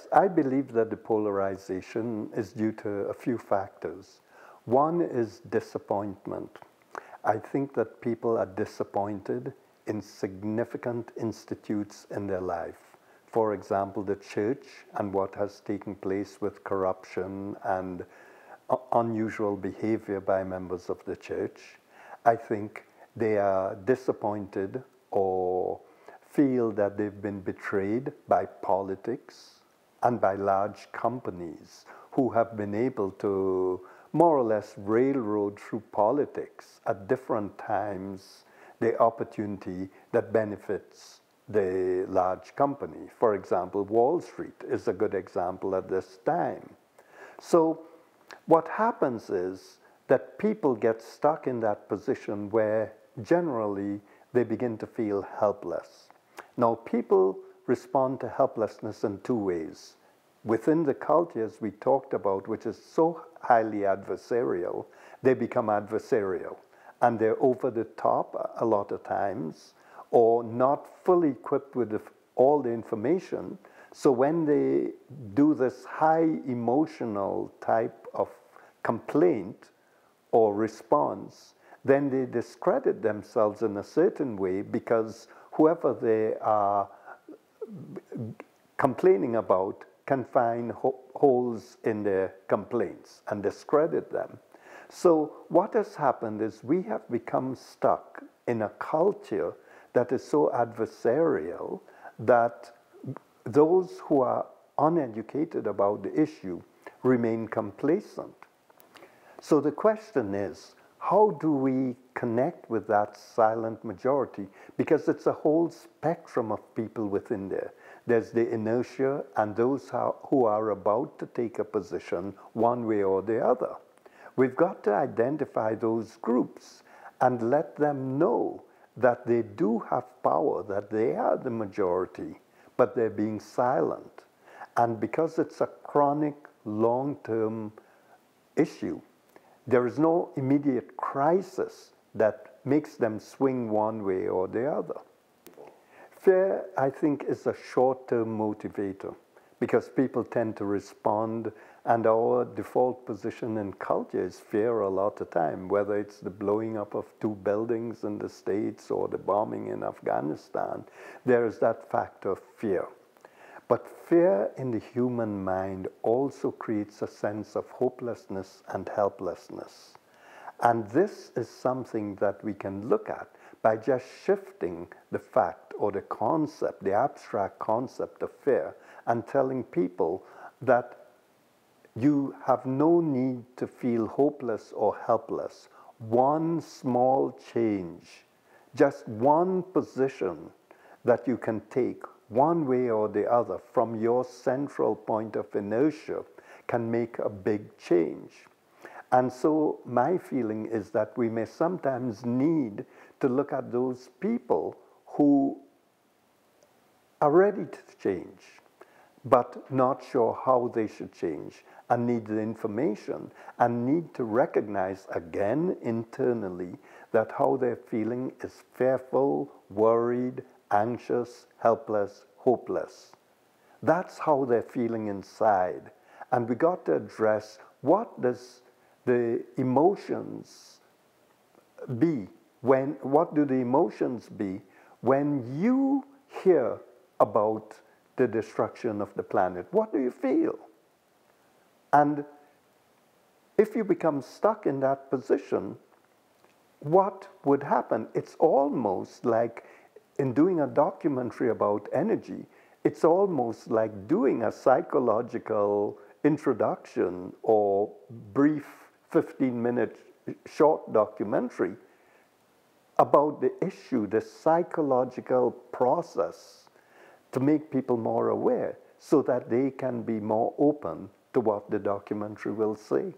Yes, I believe that the polarization is due to a few factors. One is disappointment. I think that people are disappointed in significant institutes in their life. For example, the church and what has taken place with corruption and unusual behavior by members of the church. I think they are disappointed or feel that they've been betrayed by politics and by large companies who have been able to more or less railroad through politics at different times the opportunity that benefits the large company. For example, Wall Street is a good example at this time. So what happens is that people get stuck in that position where generally they begin to feel helpless. Now, people respond to helplessness in two ways. Within the cultures we talked about, which is so highly adversarial, they become adversarial. And they're over the top a lot of times, or not fully equipped with all the information. So when they do this high emotional type of complaint or response, then they discredit themselves in a certain way because whoever they are complaining about can find holes in their complaints and discredit them. So what has happened is we have become stuck in a culture that is so adversarial that those who are uneducated about the issue remain complacent. So the question is, how do we connect with that silent majority? Because it's a whole spectrum of people within there. There's the inertia and those who are about to take a position one way or the other. We've got to identify those groups and let them know that they do have power, that they are the majority, but they're being silent. And because it's a chronic, long-term issue, there is no immediate crisis that makes them swing one way or the other. Fear, I think, is a short-term motivator because people tend to respond, and our default position in culture is fear a lot of time, whether it's the blowing up of 2 buildings in the States or the bombing in Afghanistan. There is that factor of fear. But fear in the human mind also creates a sense of hopelessness and helplessness. And this is something that we can look at by just shifting the fact or the concept, the abstract concept of fear, and telling people that you have no need to feel hopeless or helpless. One small change, just one position that you can take one way or the other from your central point of inertia can make a big change. And so my feeling is that we may sometimes need to look at those people who are ready to change, but not sure how they should change, and need the information, and need to recognize again internally that how they're feeling is fearful, worried, anxious, helpless, hopeless. That's how they're feeling inside. And we got to address what does the emotions be what do the emotions be when you hear about the destruction of the planet? What do you feel? And if you become stuck in that position, what would happen? It's almost like in doing a documentary about energy, it's almost like doing a psychological introduction or brief 15-minute short documentary about the issue, the psychological process, to make people more aware so that they can be more open to what the documentary will say.